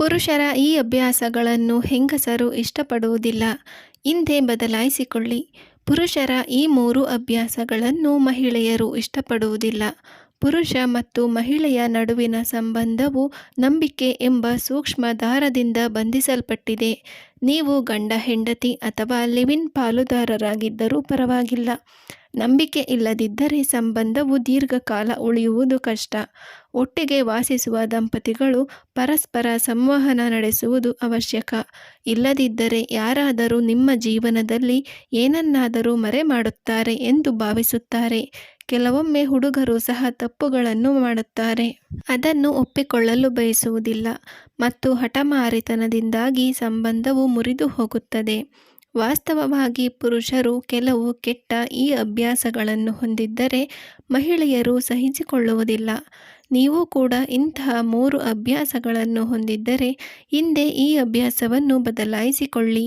ಪುರುಷರ ಈ ಅಭ್ಯಾಸಗಳನ್ನು ಹೆಂಗಸರು ಇಷ್ಟಪಡುವುದಿಲ್ಲ. ಹಿಂದೆ ಬದಲಾಯಿಸಿಕೊಳ್ಳಿ. ಪುರುಷರ ಈ 3 ಅಭ್ಯಾಸಗಳನ್ನು ಮಹಿಳೆಯರು ಇಷ್ಟಪಡುವುದಿಲ್ಲ. ಪುರುಷ ಮತ್ತು ಮಹಿಳೆಯ ನಡುವಿನ ಸಂಬಂಧವು ನಂಬಿಕೆ ಎಂಬ ಸೂಕ್ಷ್ಮ ದಾರದಿಂದ ಬಂಧಿಸಲ್ಪಟ್ಟಿದೆ. ನೀವು ಗಂಡ ಹೆಂಡತಿ ಅಥವಾ ಲಿವ್ ಇನ್ ಪಾಲುದಾರರಾಗಿದ್ದರೂ ಪರವಾಗಿಲ್ಲ. ನಂಬಿಕೆ ಇಲ್ಲದಿದ್ದರೆ ಸಂಬಂಧವು ದೀರ್ಘಕಾಲ ಉಳಿಯುವುದು ಕಷ್ಟ. ಒಟ್ಟಿಗೆ ವಾಸಿಸುವ ದಂಪತಿಗಳು ಪರಸ್ಪರ ಸಂವಹನ ನಡೆಸುವುದು ಅವಶ್ಯಕ. ಇಲ್ಲದಿದ್ದರೆ ಯಾರಾದರೂ ನಿಮ್ಮ ಜೀವನದಲ್ಲಿ ಏನನ್ನಾದರೂ ಮರೆಮಾಡುತ್ತಾರೆ ಎಂದು ಭಾವಿಸುತ್ತಾರೆ. ಕೆಲವೊಮ್ಮೆ ಹುಡುಗರು ಸಹ ತಪ್ಪುಗಳನ್ನು ಮಾಡುತ್ತಾರೆ. ಅದನ್ನು ಒಪ್ಪಿಕೊಳ್ಳಲು ಬಯಸುವುದಿಲ್ಲ ಮತ್ತು ಹಠಮಾರಿತನದಿಂದಾಗಿ ಸಂಬಂಧವು ಮುರಿದು ಹೋಗುತ್ತದೆ. ವಾಸ್ತವವಾಗಿ ಪುರುಷರು ಕೆಲವು ಕೆಟ್ಟ ಈ ಅಭ್ಯಾಸಗಳನ್ನು ಹೊಂದಿದ್ದರೆ ಮಹಿಳೆಯರು ಸಹಿಸಿಕೊಳ್ಳುವುದಿಲ್ಲ. ನೀವು ಕೂಡ ಇಂತಹ 3 ಅಭ್ಯಾಸಗಳನ್ನು ಹೊಂದಿದ್ದರೆ ಹಿಂದೆ ಈ ಅಭ್ಯಾಸವನ್ನು ಬದಲಾಯಿಸಿಕೊಳ್ಳಿ.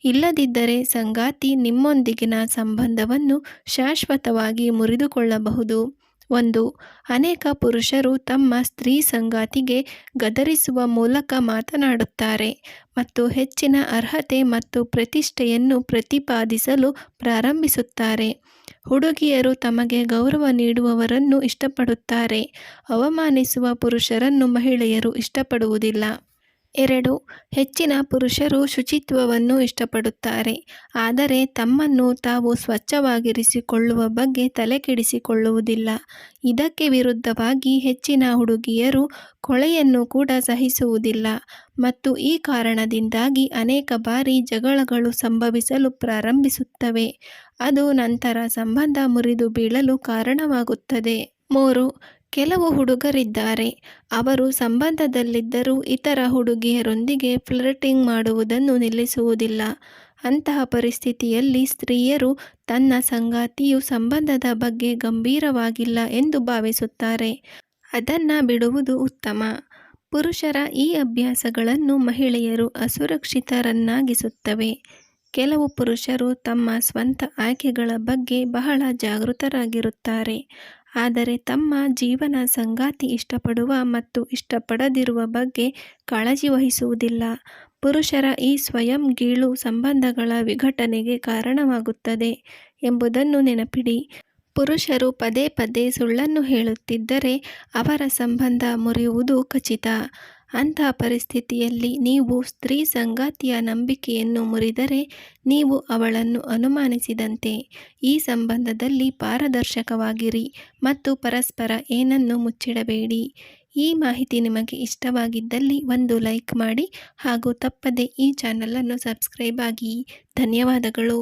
ಇಲ್ಲದಿದ್ದರೆ ಸಂಗಾತಿ ನಿಮ್ಮೊಂದಿಗಿನ ಸಂಬಂಧವನ್ನು ಶಾಶ್ವತವಾಗಿ ಮುರಿದುಕೊಳ್ಳಬಹುದು. 1. ಅನೇಕ ಪುರುಷರು ತಮ್ಮ ಸ್ತ್ರೀ ಸಂಗಾತಿಗೆ ಗದರಿಸುವ ಮೂಲಕ ಮಾತನಾಡುತ್ತಾರೆ ಮತ್ತು ಹೆಚ್ಚಿನ ಅರ್ಹತೆ ಮತ್ತು ಪ್ರತಿಷ್ಠೆಯನ್ನು ಪ್ರತಿಪಾದಿಸಲು ಪ್ರಾರಂಭಿಸುತ್ತಾರೆ. ಹುಡುಗಿಯರು ತಮಗೆ ಗೌರವ ನೀಡುವವರನ್ನು ಇಷ್ಟಪಡುತ್ತಾರೆ. ಅವಮಾನಿಸುವ ಪುರುಷರನ್ನು ಮಹಿಳೆಯರು ಇಷ್ಟಪಡುವುದಿಲ್ಲ. 2. ಹೆಚ್ಚಿನ ಪುರುಷರು ಶುಚಿತ್ವವನ್ನು ಇಷ್ಟಪಡುತ್ತಾರೆ, ಆದರೆ ತಮ್ಮನ್ನು ತಾವು ಸ್ವಚ್ಛವಾಗಿರಿಸಿಕೊಳ್ಳುವ ಬಗ್ಗೆ ತಲೆಕೆಡಿಸಿಕೊಳ್ಳುವುದಿಲ್ಲ. ಇದಕ್ಕೆ ವಿರುದ್ಧವಾಗಿ ಹೆಚ್ಚಿನ ಹುಡುಗಿಯರು ಕೊಳೆಯನ್ನು ಕೂಡ ಸಹಿಸುವುದಿಲ್ಲ ಮತ್ತು ಈ ಕಾರಣದಿಂದಾಗಿ ಅನೇಕ ಬಾರಿ ಜಗಳಗಳು ಸಂಭವಿಸಲು ಪ್ರಾರಂಭಿಸುತ್ತವೆ. ಅದು ನಂತರ ಸಂಬಂಧ ಮುರಿದು ಬೀಳಲು ಕಾರಣವಾಗುತ್ತದೆ. 3. ಕೆಲವು ಹುಡುಗರಿದ್ದಾರೆ. ಅವರು ಸಂಬಂಧದಲ್ಲಿದ್ದರೂ ಇತರ ಹುಡುಗಿಯರೊಂದಿಗೆ ಫ್ಲರ್ಟಿಂಗ್ ಮಾಡುವುದನ್ನು ನಿಲ್ಲಿಸುವುದಿಲ್ಲ. ಅಂತಹ ಪರಿಸ್ಥಿತಿಯಲ್ಲಿ ಸ್ತ್ರೀಯರು ತನ್ನ ಸಂಗಾತಿಯು ಸಂಬಂಧದ ಬಗ್ಗೆ ಗಂಭೀರವಾಗಿಲ್ಲ ಎಂದು ಭಾವಿಸುತ್ತಾರೆ. ಅದನ್ನು ಬಿಡುವುದು ಉತ್ತಮ. ಪುರುಷರ ಈ ಅಭ್ಯಾಸಗಳನ್ನು ಮಹಿಳೆಯರು ಅಸುರಕ್ಷಿತರನ್ನಾಗಿಸುತ್ತವೆ. ಕೆಲವು ಪುರುಷರು ತಮ್ಮ ಸ್ವಂತ ಆಯ್ಕೆಗಳ ಬಗ್ಗೆ ಬಹಳ ಜಾಗೃತರಾಗಿರುತ್ತಾರೆ, ಆದರೆ ತಮ್ಮ ಜೀವನ ಸಂಗಾತಿ ಇಷ್ಟಪಡುವ ಮತ್ತು ಇಷ್ಟಪಡದಿರುವ ಬಗ್ಗೆ ಕಾಳಜಿ ವಹಿಸುವುದಿಲ್ಲ. ಪುರುಷರ ಈ ಸ್ವಯಂ ಗೀಳು ಸಂಬಂಧಗಳ ವಿಘಟನೆಗೆ ಕಾರಣವಾಗುತ್ತದೆ ಎಂಬುದನ್ನು ನೆನಪಿಡಿ. ಪುರುಷರು ಪದೇ ಪದೇ ಸುಳ್ಳನ್ನು ಹೇಳುತ್ತಿದ್ದರೆ ಅವರ ಸಂಬಂಧ ಮುರಿಯುವುದು ಖಚಿತ. ಅಂತಹ ಪರಿಸ್ಥಿತಿಯಲ್ಲಿ ನೀವು ಸ್ತ್ರೀ ಸಂಗಾತಿಯ ನಂಬಿಕೆಯನ್ನು ಮುರಿದರೆ ನೀವು ಅವಳನ್ನು ಅನುಮಾನಿಸಿದಂತೆ. ಈ ಸಂಬಂಧದಲ್ಲಿ ಪಾರದರ್ಶಕವಾಗಿರಿ ಮತ್ತು ಪರಸ್ಪರ ಏನನ್ನೂ ಮುಚ್ಚಿಡಬೇಡಿ. ಈ ಮಾಹಿತಿ ನಿಮಗೆ ಇಷ್ಟವಾಗಿದ್ದಲ್ಲಿ ಒಂದು ಲೈಕ್ ಮಾಡಿ ಹಾಗೂ ತಪ್ಪದೆ ಈ ಚಾನಲನ್ನು ಸಬ್ಸ್ಕ್ರೈಬ್ ಆಗಿ. ಧನ್ಯವಾದಗಳು.